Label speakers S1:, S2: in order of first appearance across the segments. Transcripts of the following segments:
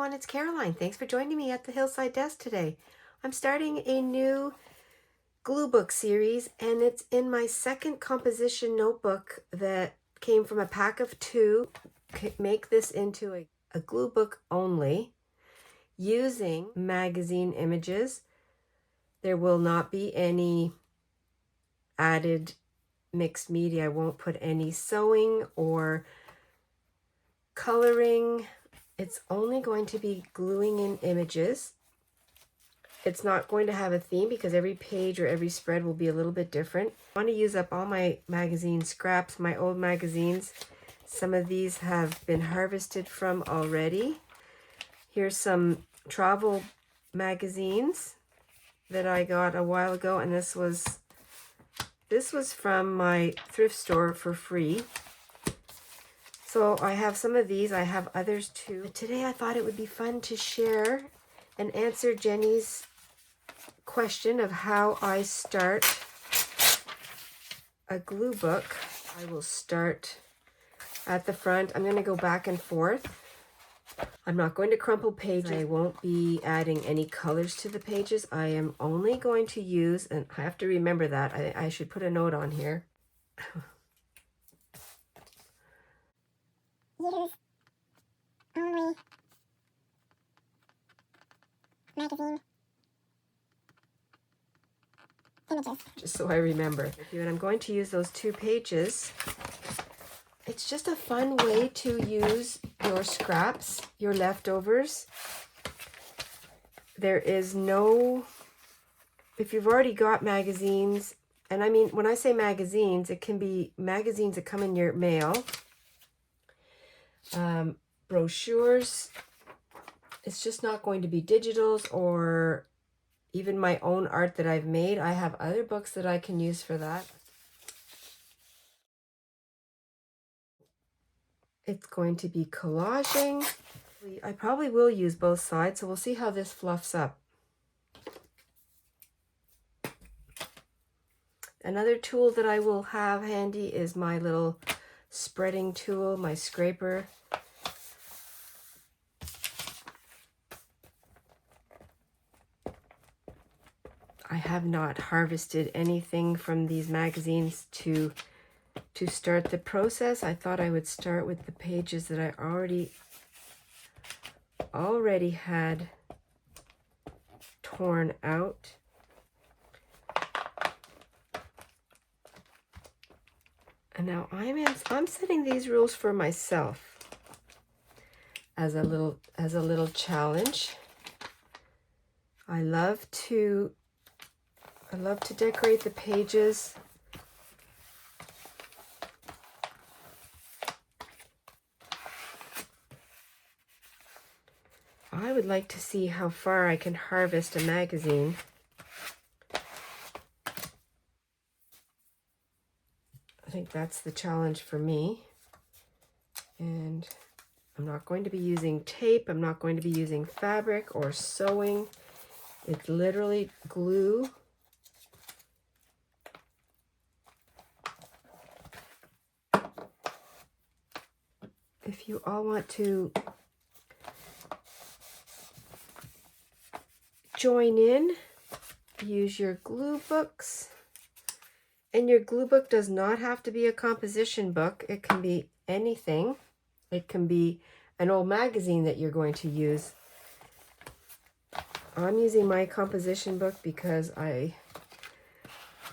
S1: everyone, it's Caroline. Thanks for joining me at the Hillside desk today. I'm starting a new glue book series, and it's in my second composition notebook that came from a pack of 2. Make this into a glue book only using magazine images. There will not be any added mixed media. I won't put any sewing or coloring. It's only going to be gluing in images. It's not going to have a theme because every page or every spread will be a little bit different. I want to use up all my magazine scraps, my old magazines. Some of these have been harvested from already. Here's some travel magazines that I got a while ago, and this was from my thrift store for free. So I have some of these. I have others too. Today I thought it would be fun to share and answer Jenny's question of how I start a glue book. I will start at the front. I'm going to go back and forth. I'm not going to crumple pages. I won't be adding any colors to the pages. I am only going to use, and I have to remember that. I should put a note on here.
S2: Use only magazine images.
S1: Just so I remember. And I'm going to use those 2 pages. It's just a fun way to use your scraps, your leftovers. There is no, if you've already got magazines, and I mean, when I say magazines, it can be magazines that come in your mail, brochures. It's just not going to be digitals or even my own art that I've made. I have other books that I can use for that. It's going to be collaging. I probably will use both sides, so we'll see how this fluffs up. Another tool that I will have handy is my little spreading tool, my scraper. I have not harvested anything from these magazines to start the process. I thought I would start with the pages that I already had torn out. And now I'm setting these rules for myself as a little challenge. I love to decorate the pages. I would like to see how far I can harvest a magazine. I think that's the challenge for me. And I'm not going to be using tape. I'm not going to be using fabric or sewing. It's literally glue. If you all want to join in, use your glue books. And your glue book does not have to be a composition book. It can be anything. It can be an old magazine that you're going to use. I'm using my composition book because I've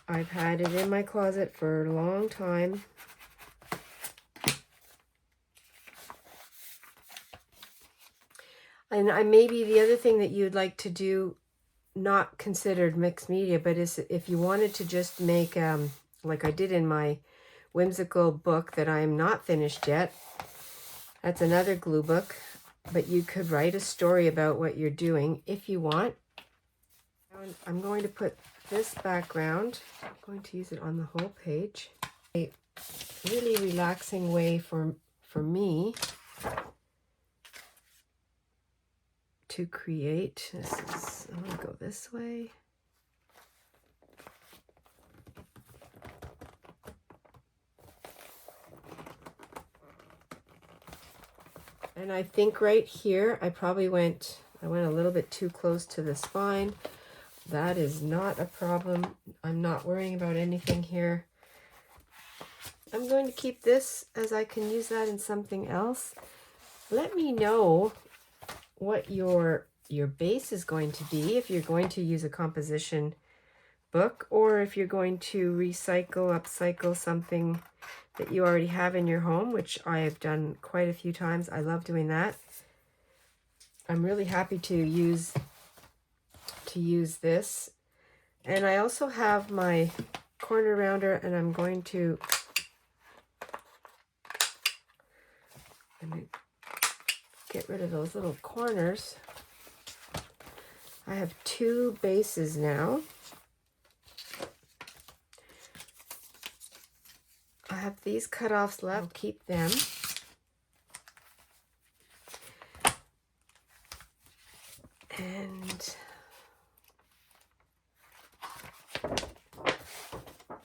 S1: had it in my closet for a long time. And maybe the other thing that you'd like to do, not considered mixed media, but is if you wanted to just make, like I did in my whimsical book that I'm not finished yet, that's another glue book, but you could write a story about what you're doing if you want. I'm going to put this background, I'm going to use it on the whole page. A really relaxing way for me to create. I'm going to go this way. And I think right here, I went a little bit too close to the spine. That is not a problem. I'm not worrying about anything here. I'm going to keep this as I can use that in something else. Let me know what your base is going to be, if you're going to use a composition book or if you're going to recycle, upcycle something that you already have in your home, which I have done quite a few times. I love doing that. I'm really happy to use this. And I also have my corner rounder, and I'm going to get rid of those little corners. I have 2 bases now. I have these cutoffs left. I'll keep them. And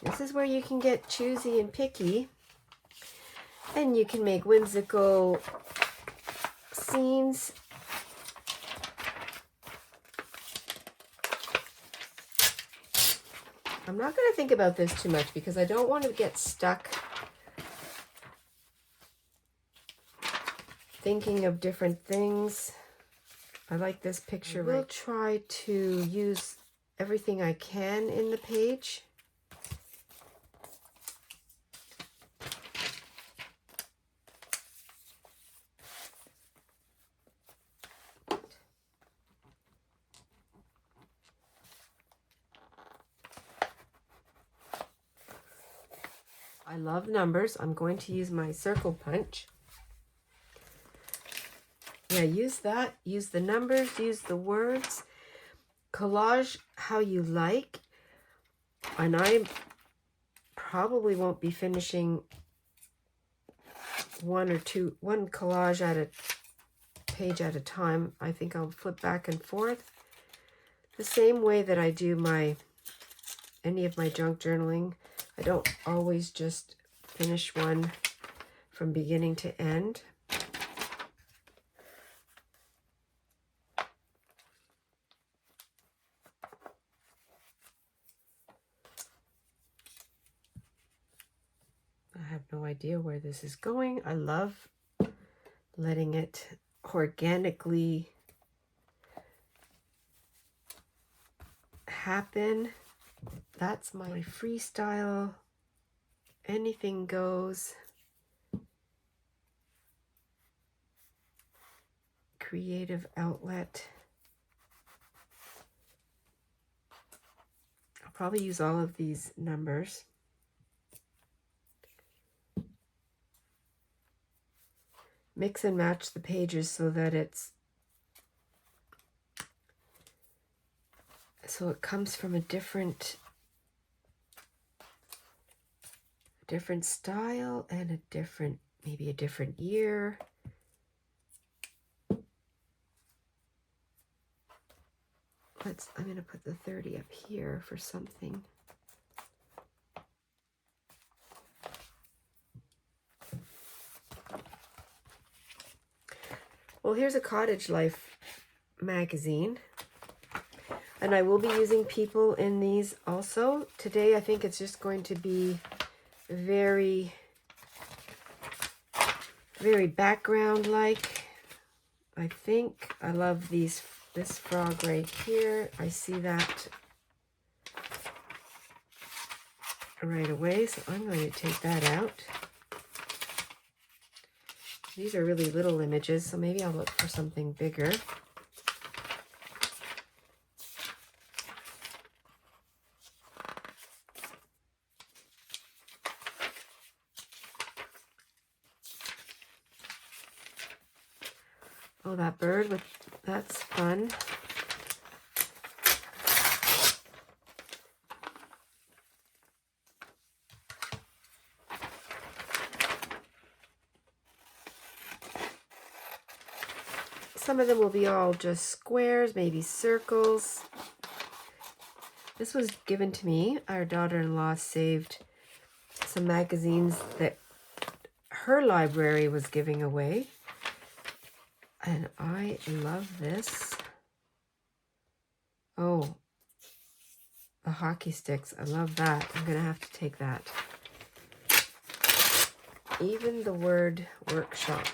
S1: this is where you can get choosy and picky, and you can make whimsical scenes. I'm not going to think about this too much because I don't want to get stuck thinking of different things. I like this picture. I will try to use everything I can in the page. I love numbers. I'm going to use my circle punch. Yeah, use that. Use the numbers, use the words. Collage how you like. And I probably won't be finishing one collage at a page at a time. I think I'll flip back and forth. The same way that I do any of my junk journaling. I don't always just finish one from beginning to end. I have no idea where this is going. I love letting it organically happen. That's my freestyle, anything goes, creative outlet. I'll probably use all of these numbers. Mix and match the pages so that it comes from a different style and maybe a different year. I'm going to put the 30 up here for something. Well, here's a Cottage Life magazine. And I will be using people in these also. Today, I think it's just going to be very, very background-like. I think I love this frog right here. I see that right away, so I'm going to take that out. These are really little images, so maybe I'll look for something bigger. Oh, that bird, that's fun. Some of them will be all just squares, maybe circles. This was given to me. Our daughter-in-law saved some magazines that her library was giving away. And I love this. Oh, the hockey sticks. I love that. I'm going to have to take that. Even the word workshop.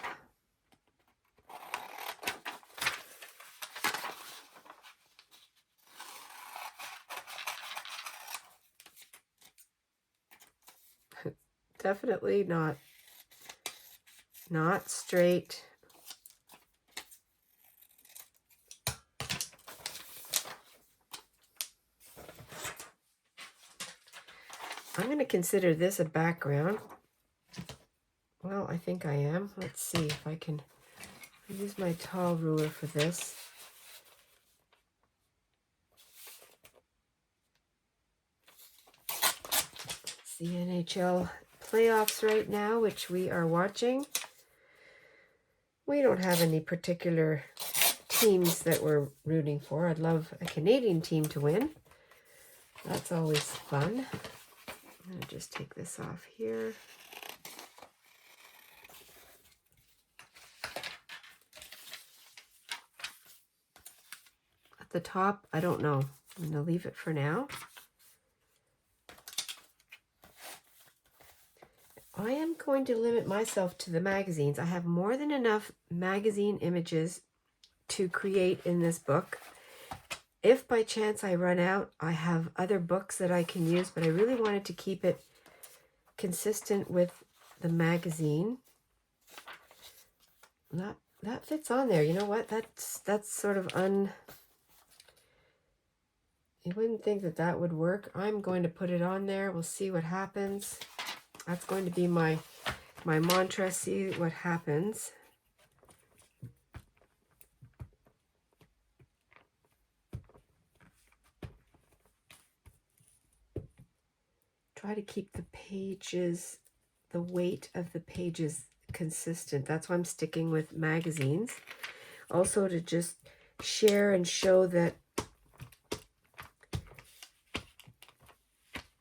S1: Definitely not straight. I'm going to consider this a background. Well, I think I am. Let's see if I can use my tall ruler for this. It's the NHL playoffs right now, which we are watching. We don't have any particular teams that we're rooting for. I'd love a Canadian team to win. That's always fun. I'm going to just take this off here. At the top, I don't know. I'm going to leave it for now. I am going to limit myself to the magazines. I have more than enough magazine images to create in this book. If by chance I run out, I have other books that I can use, but I really wanted to keep it consistent with the magazine. That fits on there. You know what? That's sort of you wouldn't think that would work. I'm going to put it on there. We'll see what happens. That's going to be my mantra. See what happens. Try to keep the pages, the weight of the pages consistent. That's why I'm sticking with magazines. Also to just share and show that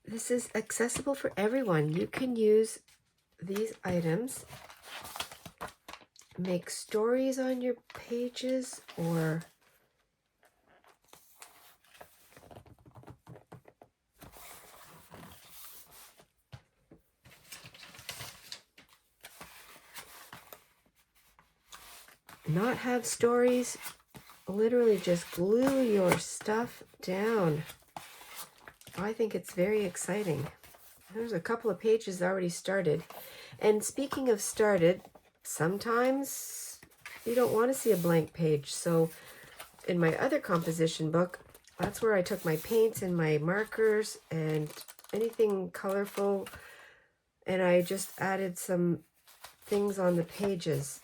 S1: this is accessible for everyone. You can use these items, make stories on your pages, or not have stories. Literally just glue your stuff down. I think it's very exciting. There's a couple of pages already started. And speaking of started, sometimes you don't want to see a blank page. So in my other composition book, that's where I took my paints and my markers and anything colorful, and I just added some things on the pages.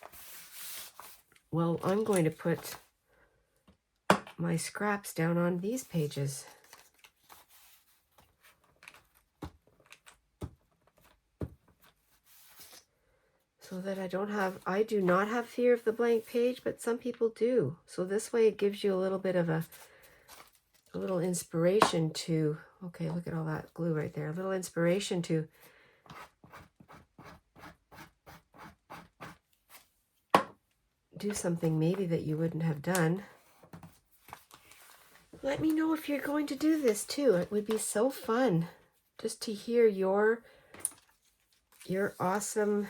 S1: Well, I'm going to put my scraps down on these pages. So that I do not have fear of the blank page, but some people do. So this way it gives you a little bit of a little inspiration to, okay, look at all that glue right there. A little inspiration to do something maybe that you wouldn't have done. Let me know if you're going to do this too. It would be so fun just to hear your awesome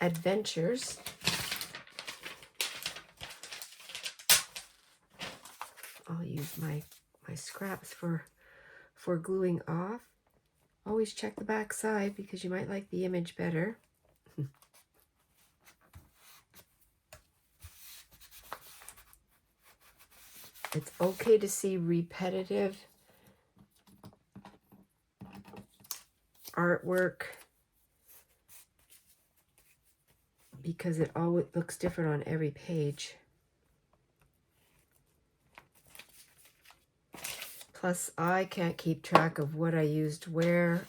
S1: adventures. I'll use my scraps for gluing off. Always check the back side because you might like the image better. It's okay to see repetitive artwork because it always looks different on every page. Plus, I can't keep track of what I used where,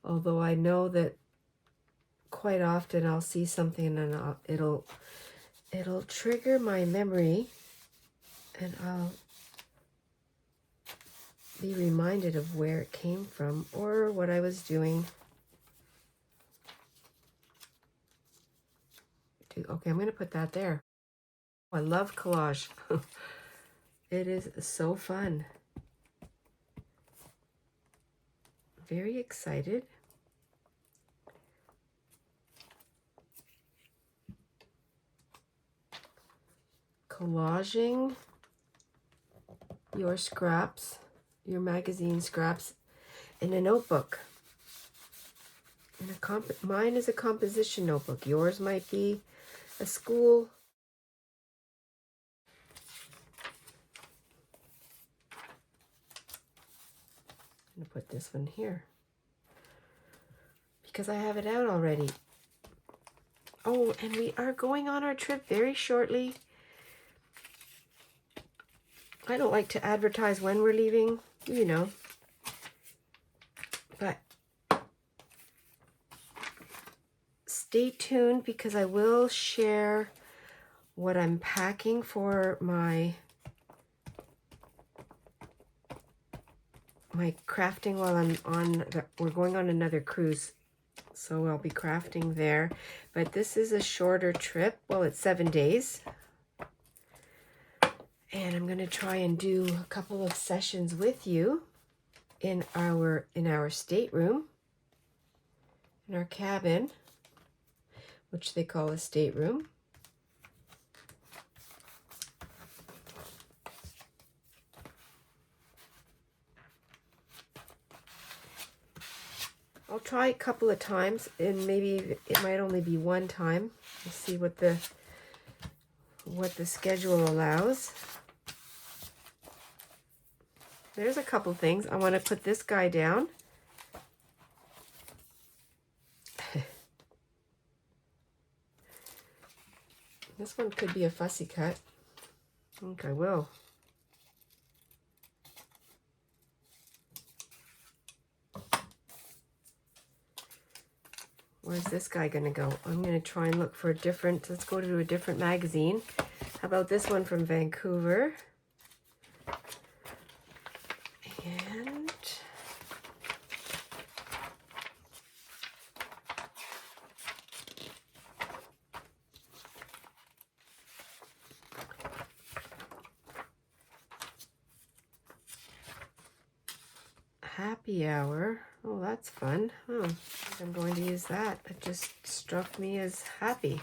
S1: although I know that quite often I'll see something and it'll trigger my memory, and I'll be reminded of where it came from or what I was doing. too. Okay, I'm going to put that there. I love collage. It is so fun. Very excited. Collaging your scraps, your magazine scraps, in a notebook. Mine is a composition notebook. Yours might be a school. I'm going to put this one here because I have it out already. Oh, and we are going on our trip very shortly. I don't like to advertise when we're leaving, you know, but stay tuned because I will share what I'm packing for my crafting while I'm on we're going on another cruise, so I'll be crafting there. But this is a shorter trip. Well, it's 7 days, and I'm going to try and do a couple of sessions with you in our stateroom, in our cabin, which they call a stateroom. I'll try a couple of times, and maybe it might only be one time. We'll see what the schedule allows. There's a couple things. I want to put this guy down. This one could be a fussy cut. I think I will. Where's this guy going to go? I'm going to try and look for a different, let's go to a different magazine. How about this one from Vancouver? And Happy Hour. Oh, that's fun. Oh, I think I'm going to use that. It just struck me as happy.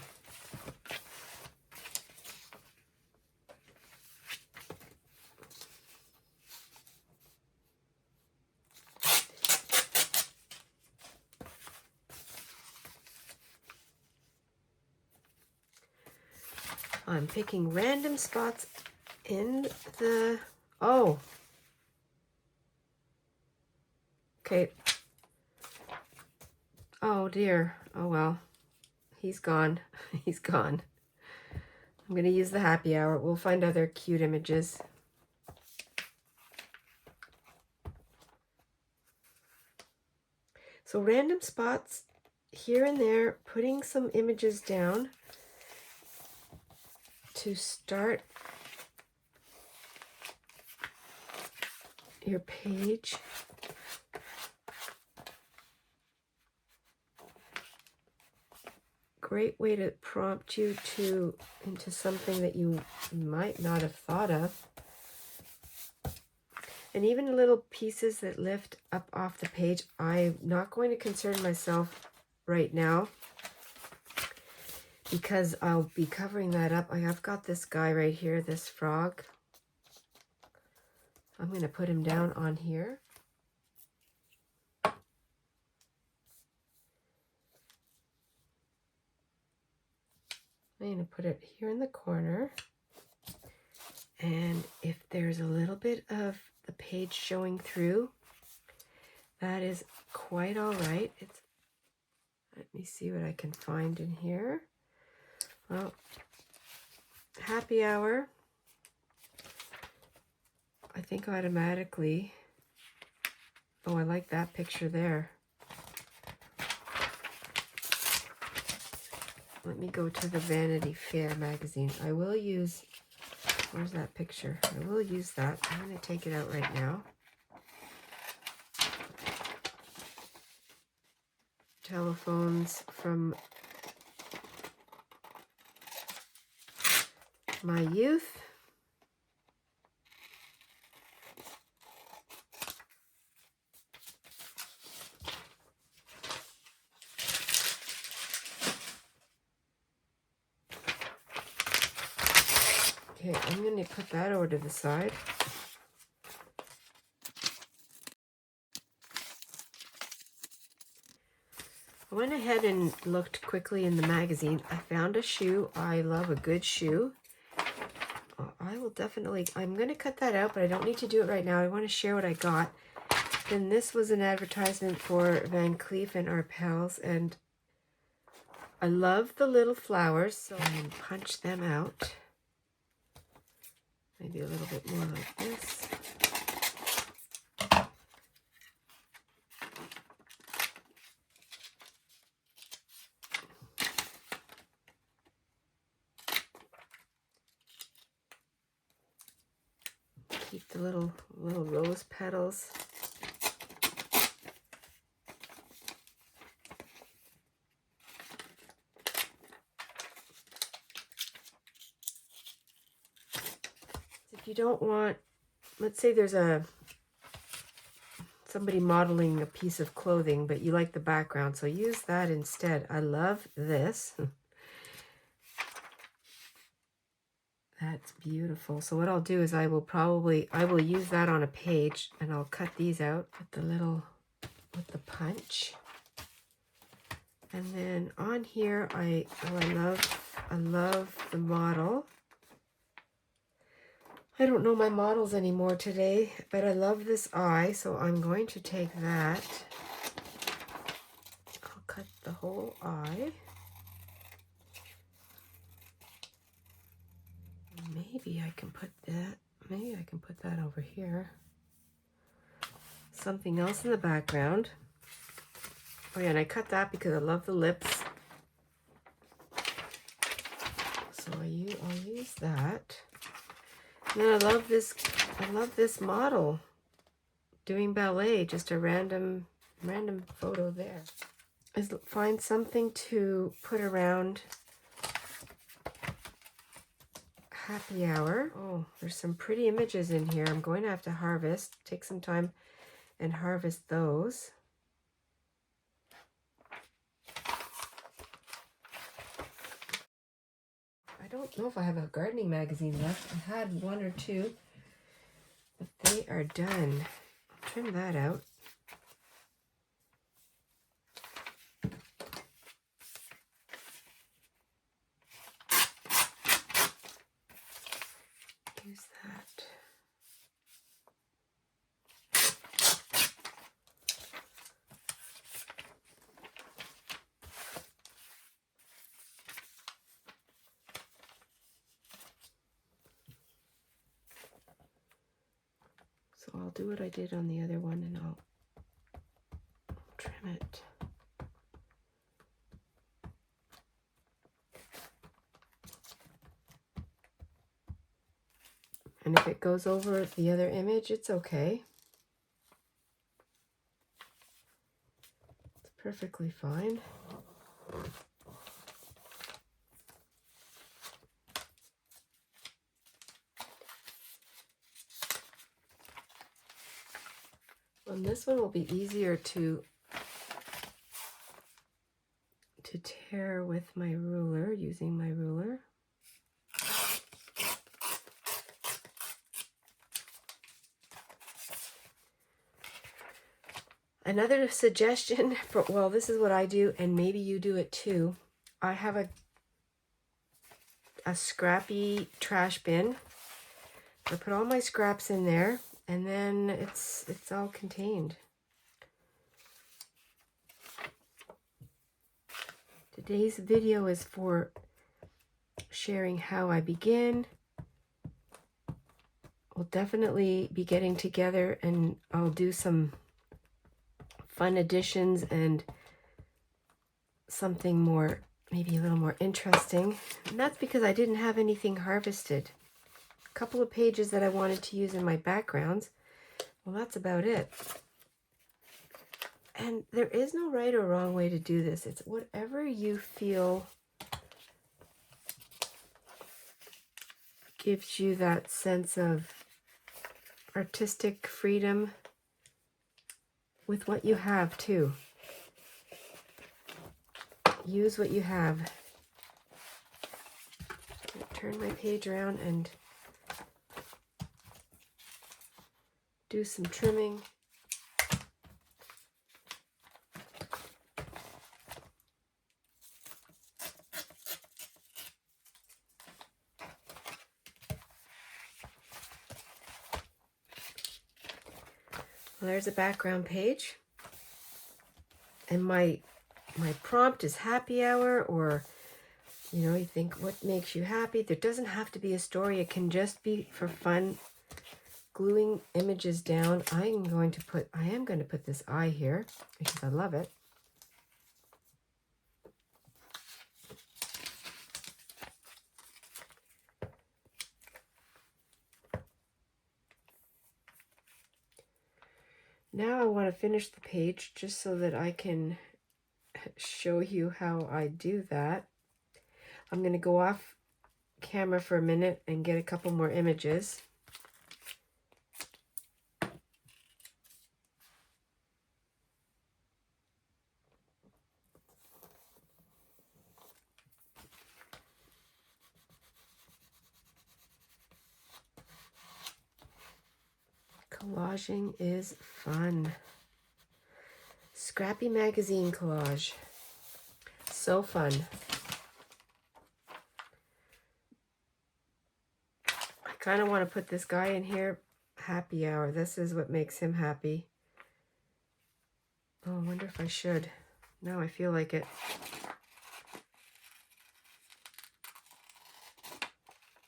S1: I'm picking random spots in the... Oh. Okay. Oh, dear. Oh, well. He's gone. He's gone. I'm going to use the happy hour. We'll find other cute images. So random spots here and there, putting some images down to start your page. Great way to prompt you into something that you might not have thought of. And even little pieces that lift up off the page, I'm not going to concern myself right now because I'll be covering that up. I've got this guy right here, this frog. I'm going to put him down on here. I'm going to put it here in the corner. And if there's a little bit of the page showing through, that is quite all right. Let me see what I can find in here. Well, happy hour. I think automatically. Oh, I like that picture there. Let me go to the Vanity Fair magazine. I will use, where's that picture? I will use that. I'm going to take it out right now. Telephones from my youth. Okay, I'm going to put that over to the side. I went ahead and looked quickly in the magazine. I found a shoe. I love a good shoe. I will definitely, I'm going to cut that out, but I don't need to do it right now. I want to share what I got. Then this was an advertisement for Van Cleef and Arpels, and I love the little flowers, so I can punch them out. Maybe a little bit more like this. Keep the little rose petals. If you don't want, let's say there's somebody modeling a piece of clothing, but you like the background, so use that instead. I love this. That's beautiful. So what I'll do is I will use that on a page, and I'll cut these out with the punch. And then on here, I love the model. I don't know my models anymore today, but I love this eye, so I'm going to take that. I'll cut the whole eye. Maybe I can put that over here. Something else in the background. Oh yeah, and I cut that because I love the lips. So I'll use that. And then I love this model doing ballet, just a random photo there. Find something to put around happy hour. Oh, there's some pretty images in here. I'm going to have to take some time and harvest those. I don't know if I have a gardening magazine left. I had one or two, but they are done. I'll trim that out. Use that. So I'll do what I did on the other one, and I'll trim it. And if it goes over the other image, it's okay. It's perfectly fine. And this one will be easier to tear with my ruler, using my ruler. Another suggestion for, well, this is what I do, and maybe you do it too. I have a scrappy trash bin. I put all my scraps in there, and then it's all contained. Today's video is for sharing how I begin. We'll definitely be getting together, and I'll do some fun additions and something more, maybe a little more interesting. And that's because I didn't have anything harvested. A couple of pages that I wanted to use in my backgrounds. Well, that's about it. And there is no right or wrong way to do this. It's whatever you feel gives you that sense of artistic freedom with what you have too. Use what you have. Turn my page around and do some trimming. Well, there's a background page. And my prompt is happy hour, or you know, you think what makes you happy. There doesn't have to be a story. It can just be for fun. Gluing images down. I am going to put this eye here because I love it. Now I want to finish the page just so that I can show you how I do that. I'm going to go off camera for a minute and get a couple more images. Collaging is fun. Scrappy magazine collage. So fun. I kind of want to put this guy in here. Happy hour. This is what makes him happy. Oh, I wonder if I should. No, I feel like it.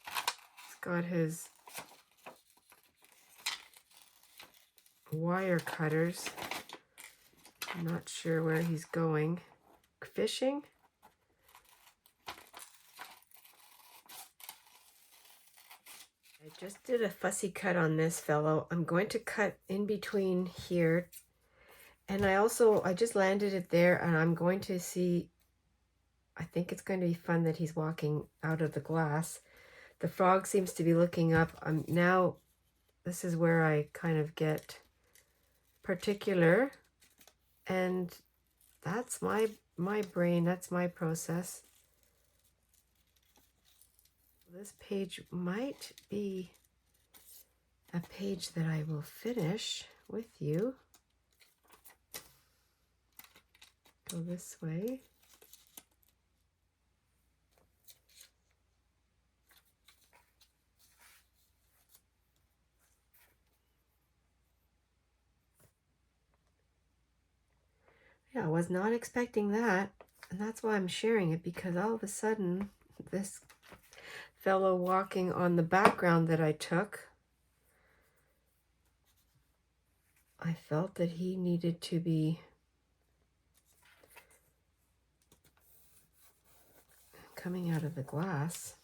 S1: He's got his wire cutters. I'm not sure where he's going. Fishing? I just did a fussy cut on this fellow. I'm going to cut in between here. And I just landed it there, and I'm going to see, I think it's going to be fun that he's walking out of the glass. The frog seems to be looking up. Now, this is where I kind of get particular, and that's my brain, that's my process. This page might be a page that I will finish with you. Go this way. Yeah, I was not expecting that, and that's why I'm sharing it, because all of a sudden this fellow walking on the background that I took, I felt that he needed to be coming out of the glass.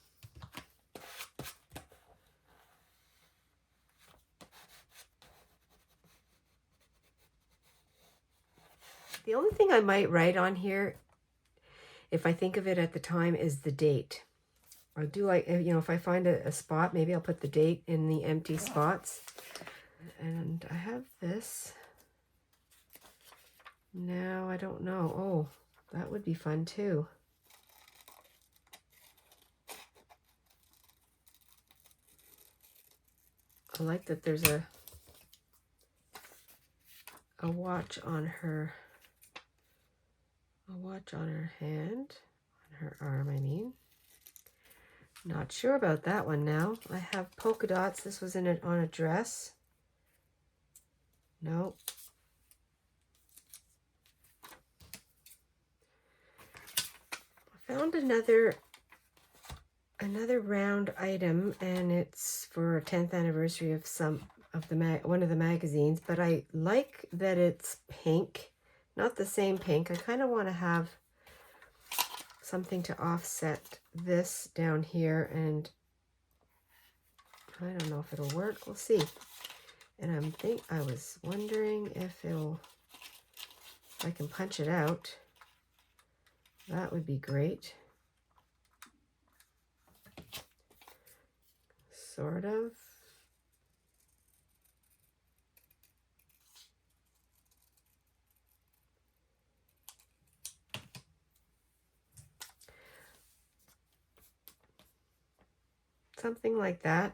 S1: The only thing I might write on here, if I think of it at the time, is the date. I do like, you know, if I find a spot, maybe I'll put the date in the empty spots. And I have this. Now, I don't know. Oh, that would be fun too. I like that there's a watch on her. A watch on her hand, on her arm, I mean. Not sure about that one now. I have polka dots. This was on a dress. Nope. I found another round item, and it's for a 10th anniversary of one of the magazines, but I like that it's pink. Not the same pink. I kind of want to have something to offset this down here, and I don't know if it'll work. We'll see. And I was wondering if I can punch it out. That would be great. sort of. Something like that.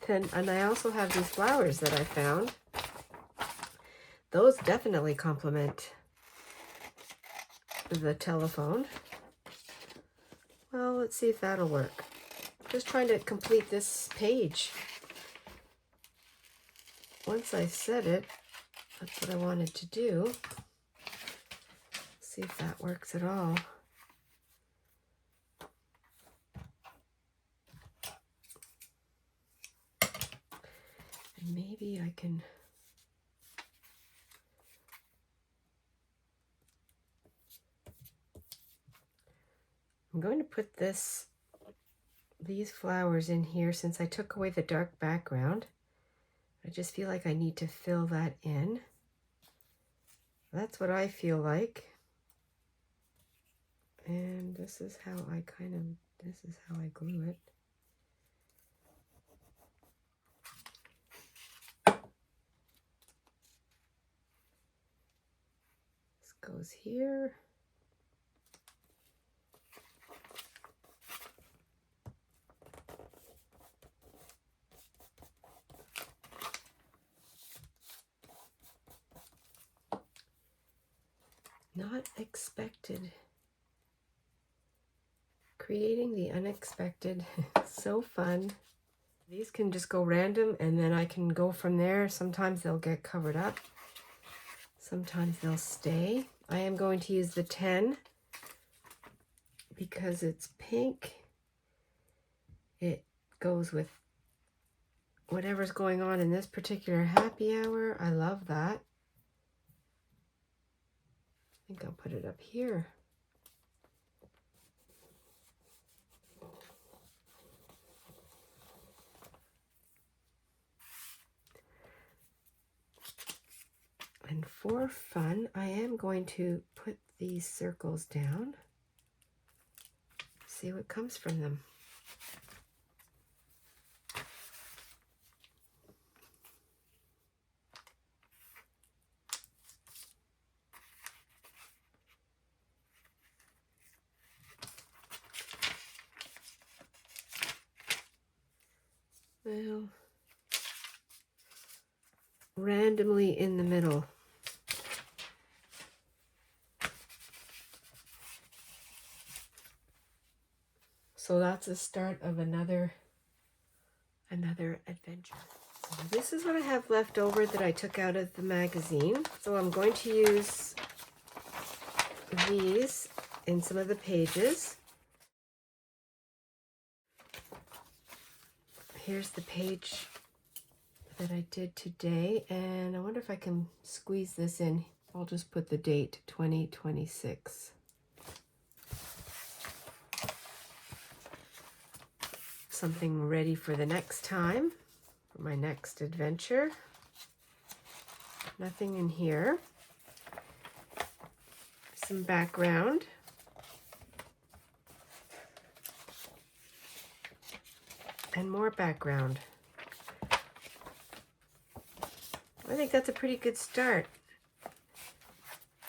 S1: And I also have these flowers that I found. Those definitely complement the telephone. Well, let's see if that'll work. Just trying to complete this page. Once I set it, that's what I wanted to do. See if that works at all. And maybe I can... I'm going to put these flowers in here since I took away the dark background. I just feel like I need to fill that in. That's what I feel like. And this is how I glue it. This goes here. Not expected. Creating the unexpected. So fun. These can just go random and then I can go from there. Sometimes they'll get covered up. Sometimes they'll stay. I am going to use the 10 because it's pink. It goes with whatever's going on in this particular happy hour. I love that. I think I'll put it up here. And for fun, I am going to put these circles down. See what comes from them. Well, randomly in the middle. So that's the start of another adventure. So this is what I have left over that I took out of the magazine. So I'm going to use these in some of the pages. Here's the page that I did today, and I wonder if I can squeeze this in. I'll just put the date 2026. Something ready for the next time, for my next adventure. Nothing in here. Some background. And more background. I think that's a pretty good start.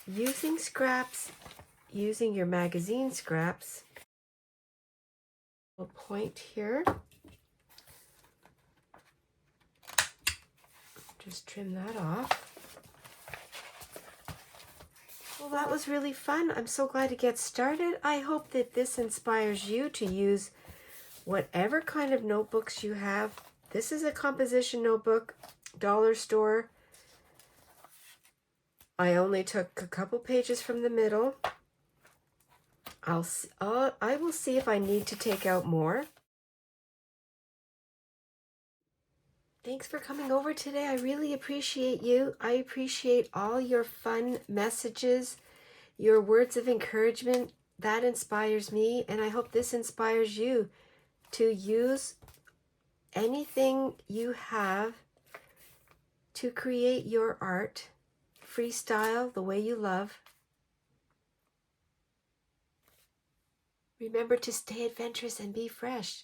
S1: Using scraps, using your magazine scraps. A point here. Just trim that off. Well, that was really fun. I'm so glad to get started. I hope that this inspires you to use whatever kind of notebooks you have. This is a composition notebook, dollar store. I only took a couple pages from the middle. I will see if I need to take out more. Thanks for coming over today. I really appreciate you. I appreciate all your fun messages, your words of encouragement. That inspires me, and I hope this inspires you to use anything you have to create your art, freestyle the way you love. Remember to stay adventurous and be fresh.